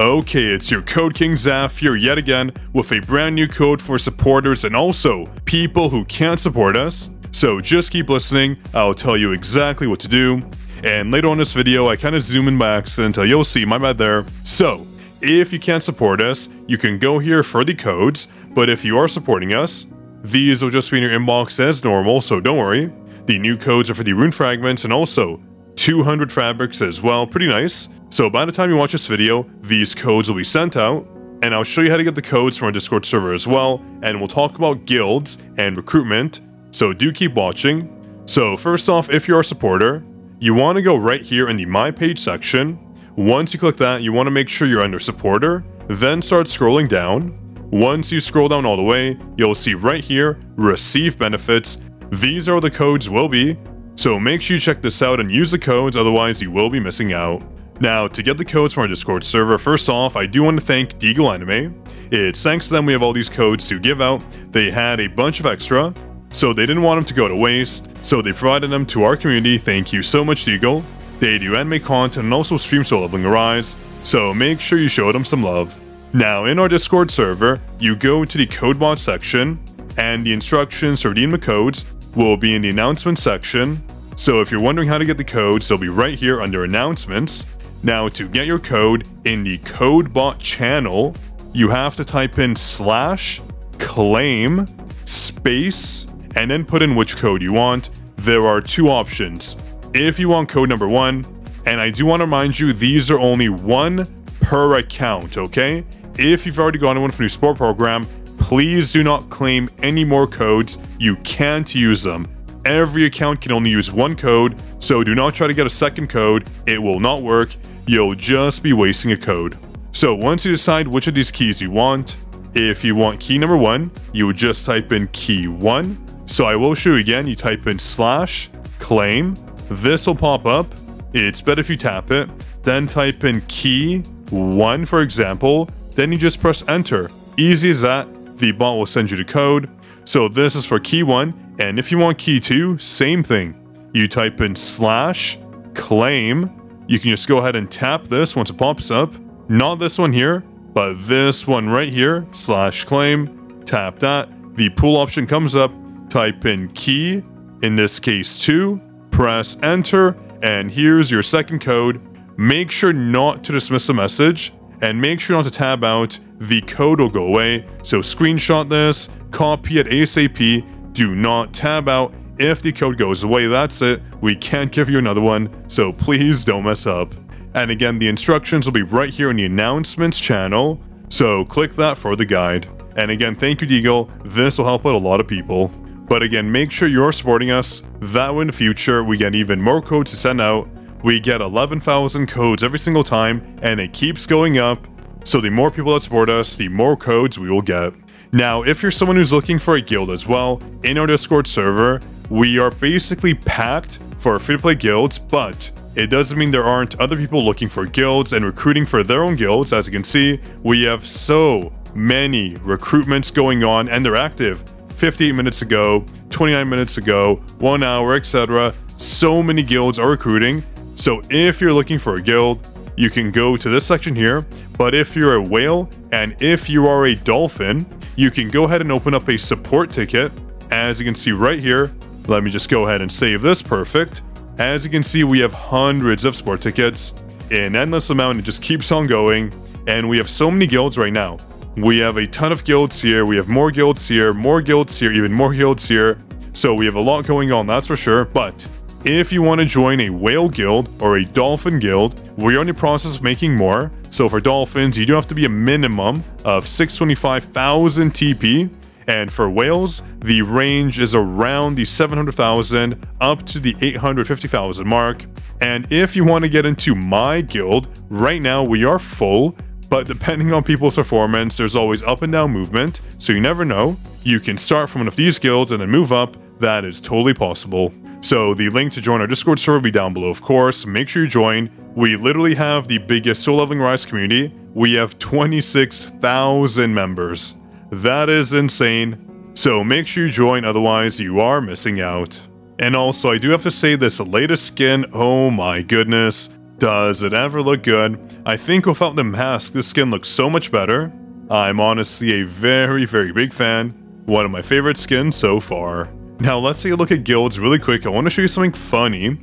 Okay, it's your Code King Zaff here yet again with a brand new code for supporters and also people who can't support us. So just keep listening, I'll tell you exactly what to do. And later on in this video, I kind of zoom in by accident, you'll see, my bad there. So, if you can't support us, you can go here for the codes, but if you are supporting us, these will just be in your inbox as normal, so don't worry. The new codes are for the rune fragments and also 200 fabrics as well, pretty nice. So by the time you watch this video, these codes will be sent out, and I'll show you how to get the codes from our Discord server as well, and we'll talk about guilds and recruitment, so do keep watching. So first off, if you're a supporter, you want to go right here in the My Page section. Once you click that, you want to make sure you're under supporter, then start scrolling down. Once you scroll down all the way, you'll see right here, receive benefits. These are where the codes will be, so make sure you check this out and use the codes, otherwise you will be missing out. Now, to get the codes from our Discord server, first off, I do want to thank Deagle Anime. It's thanks to them we have all these codes to give out. They had a bunch of extra, so they didn't want them to go to waste, so they provided them to our community. Thank you so much, Deagle. They do anime content and also stream Soul Leveling Arise, so make sure you show them some love. Now, in our Discord server, you go to the CodeBot section, and the instructions to redeem the codes will be in the announcements section. So if you're wondering how to get the codes, they'll be right here under announcements. Now, to get your code in the CodeBot channel, you have to type in /claim space and then put in which code you want. There are two options. If you want code number 1, and I do want to remind you, these are only 1 per account, okay? If you've already gotten one from the support program, please do not claim any more codes. You can't use them. Every account can only use 1 code, so do not try to get a second code. It will not work. You'll just be wasting a code. So once you decide which of these keys you want, if you want key number 1, you would just type in key 1. So I will show you again. You type in /claim. This will pop up. It's better if you tap it. Then type in key 1, for example. Then you just press enter. Easy as that. The bot will send you the code. So this is for key 1. And if you want key 2, same thing. You type in /claim. You can just go ahead and tap this once it pops up. Not this one here, but this one right here, /claim. Tap that. The pool option comes up. Type in key, in this case 2. Press enter. And here's your second code. Make sure not to dismiss the message. And make sure not to tab out. The code will go away. So screenshot this. Copy it ASAP. Do not tab out. If the code goes away, that's it. We can't give you another one, so please don't mess up. And again, the instructions will be right here in the announcements channel, so click that for the guide. And again, thank you, Deagle. This will help out a lot of people. But again, make sure you're supporting us. That way in the future, we get even more codes to send out. We get 11,000 codes every single time, and it keeps going up. So the more people that support us, the more codes we will get. Now, if you're someone who's looking for a guild as well, in our Discord server, we are basically packed for free-to-play guilds, but it doesn't mean there aren't other people looking for guilds and recruiting for their own guilds. As you can see, we have so many recruitments going on, and they're active. 58 minutes ago, 29 minutes ago, 1 hour, etc. So many guilds are recruiting. So if you're looking for a guild, you can go to this section here. But if you're a whale and if you are a dolphin, you can go ahead and open up a support ticket. As you can see right here, let me just go ahead and save this. Perfect. As you can see, we have hundreds of support tickets, an endless amount. It just keeps on going. And we have so many guilds right now. We have a ton of guilds here. We have more guilds here, even more guilds here. So we have a lot going on, that's for sure. But if you want to join a whale guild or a dolphin guild, we're in the process of making more. So for dolphins, you do have to be a minimum of 625,000 TP. And for whales, the range is around the 700,000 up to the 850,000 mark. And if you want to get into my guild, right now we are full. But depending on people's performance, there's always up and down movement. So you never know. You can start from one of these guilds and then move up. That is totally possible. So the link to join our Discord server will be down below, of course. Make sure you join. We literally have the biggest Soul Leveling Rise community. We have 26,000 members. That is insane. So make sure you join, otherwise you are missing out. And also, I do have to say, this latest skin, oh my goodness. Does it ever look good? I think without the mask, this skin looks so much better. I'm honestly a very, very big fan. One of my favorite skins so far. Now let's take a look at guilds really quick. I want to show you something funny.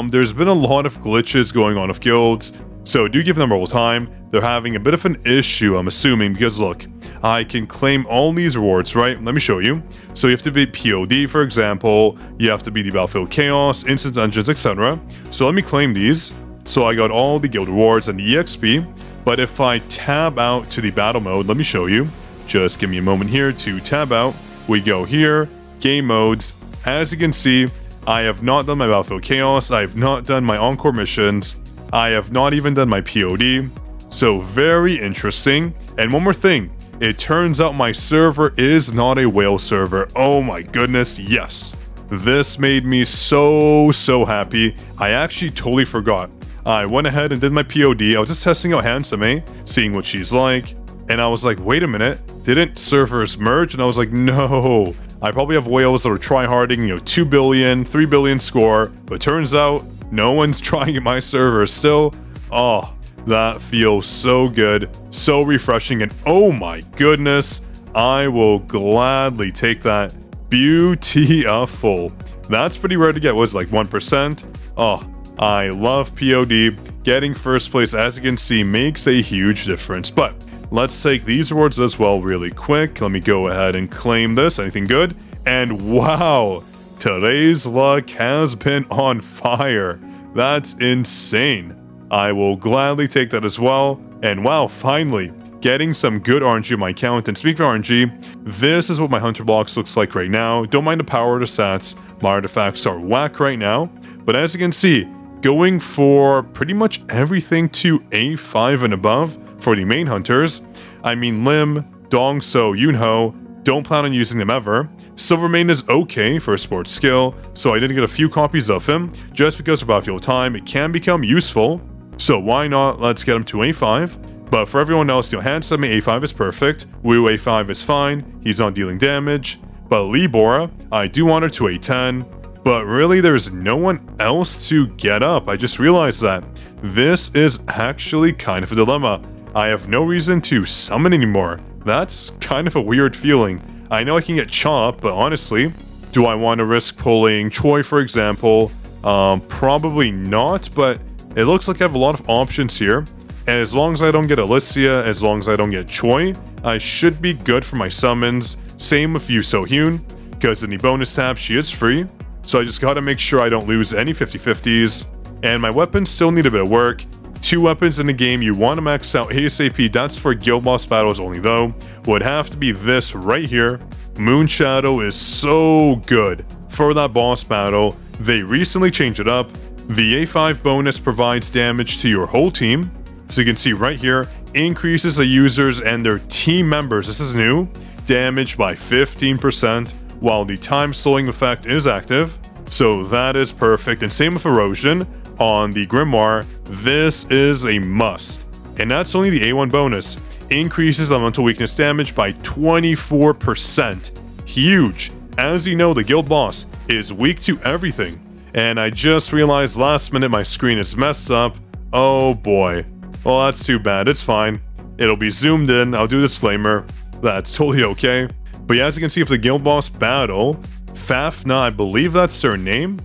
There's been a lot of glitches going on with guilds, so do give them a little time. They're having a bit of an issue, I'm assuming, because look, I can claim all these rewards, right? Let me show you. So you have to be POD, for example. You have to be the Battlefield Chaos, Instance Engines, etc. So let me claim these. So I got all the guild rewards and the EXP. But if I tab out to the battle mode, let me show you. Just give me a moment here to tab out. We go here, game modes. As you can see, I have not done my Battlefield Chaos. I have not done my Encore missions. I have not even done my POD. So very interesting. And one more thing. It turns out my server is not a whale server. Oh my goodness, yes. This made me so happy. I actually totally forgot. I went ahead and did my POD. I was just testing out Handsome, seeing what she's like. And I was like, wait a minute, didn't servers merge? And I was like, no. I probably have whales that are tryharding, 2 billion, 3 billion score. But turns out, no one's trying at my server still. Oh, that feels so good, so refreshing, and oh my goodness, I will gladly take that. Beautiful. That's pretty rare to get. Was like 1%. Oh, I love POD. Getting first place, as you can see, makes a huge difference. But let's take these rewards as well really quick. Let me go ahead and claim this. Anything good? And wow, today's luck has been on fire. That's insane. I will gladly take that as well. And wow, finally, getting some good RNG on my account. And speaking of RNG, this is what my hunter box looks like right now. Don't mind the power of the stats. My artifacts are whack right now. But as you can see, going for pretty much everything to A5 and above for the main hunters. I mean, Lim, Dongso, Yunho, don't plan on using them ever. Silvermane is okay for a sports skill, so I did get a few copies of him. Just because of Battlefield time, it can become useful. So why not? Let's get him to A5. But for everyone else, Handsome A5 is perfect. Wu A5 is fine. He's not dealing damage. But Libora, I do want her to A10. But really, there's no one else to get up. I just realized that. This is actually kind of a dilemma. I have no reason to summon anymore. That's kind of a weird feeling. I know I can get Chop, but honestly, do I want to risk pulling Choi, for example? Probably not, but it looks like I have a lot of options here. And as long as I don't get Alicia, as long as I don't get Choi, I should be good for my summons. Same with Yu So-hyun, because in the bonus tab, she is free. So I just gotta make sure I don't lose any 50-50s. And my weapons still need a bit of work. 2 weapons in the game you want to max out ASAP. That's for guild boss battles only though. Would have to be this right here. Moonshadow is so good for that boss battle. They recently changed it up. The A5 bonus provides damage to your whole team. So you can see right here, increases the users and their team members, this is new, damage by 15%, while the time slowing effect is active. So that is perfect. And same with erosion. On the Grimoire, this is a must. And that's only the A1 bonus. Increases elemental weakness damage by 24%. Huge. As you know, the guild boss is weak to everything. And I just realized last minute my screen is messed up. Oh boy. Well, that's too bad. It's fine. It'll be zoomed in. I'll do a disclaimer. That's totally okay. But yeah, as you can see, for the guild boss battle, Fafna, I believe that's their name.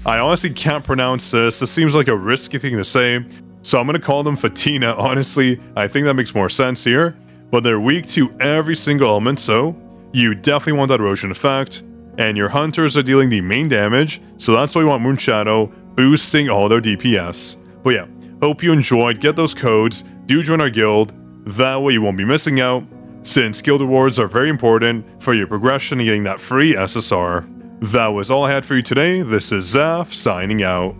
I honestly can't pronounce this. This seems like a risky thing to say. So I'm going to call them Fatina. Honestly, I think that makes more sense here. But they're weak to every single element, so you definitely want that erosion effect. And your hunters are dealing the main damage, so that's why you want Moonshadow, boosting all their DPS. But yeah, hope you enjoyed. Get those codes. Do join our guild. That way you won't be missing out, since guild rewards are very important for your progression and getting that free SSR. That was all I had for you today. This is Zaff signing out.